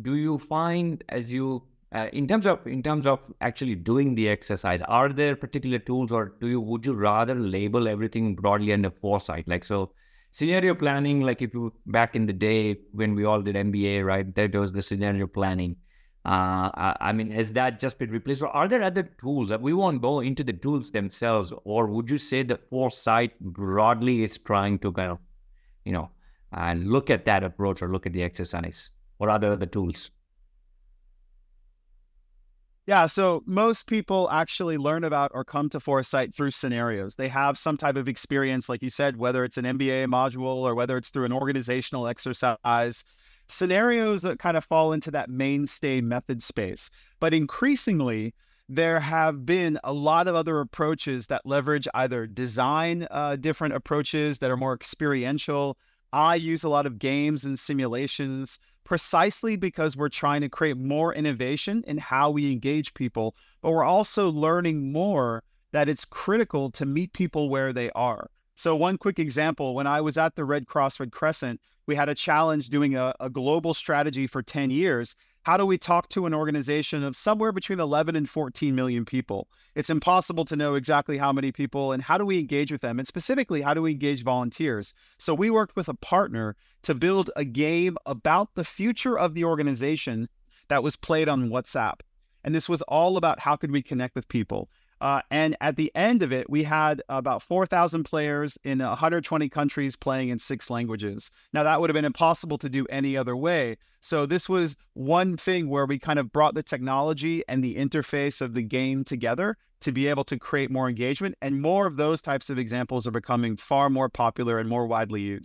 do you find as you in terms of actually doing the exercise, are there particular tools, or would you rather label everything broadly under foresight? Like, so scenario planning, like if you back in the day when we all did MBA, right? There was the scenario planning. I mean, has that just been replaced, or are there other tools that we won't go into the tools themselves, or would you say the foresight broadly is trying to kind of, you know, look at that approach or look at the exercise, or are there other tools? Yeah, so most people actually learn about or come to foresight through scenarios. They have some type of experience, like you said, whether it's an MBA module or whether it's through an organizational exercise. Scenarios kind of fall into that mainstay method space. But increasingly, there have been a lot of other approaches that leverage either design different approaches that are more experiential. I use a lot of games and simulations precisely because we're trying to create more innovation in how we engage people, but we're also learning more that it's critical to meet people where they are. So one quick example, when I was at the Red Cross Red Crescent, we had a challenge doing a global strategy for 10 years. How do we talk to an organization of somewhere between 11 and 14 million people? It's impossible to know exactly how many people, and how do we engage with them? And specifically, how do we engage volunteers? So we worked with a partner to build a game about the future of the organization that was played on WhatsApp. And this was all about how could we connect with people. And at the end of it, we had about 4,000 players in 120 countries playing in 6 languages. Now, that would have been impossible to do any other way. So this was one thing where we kind of brought the technology and the interface of the game together to be able to create more engagement. And more of those types of examples are becoming far more popular and more widely used.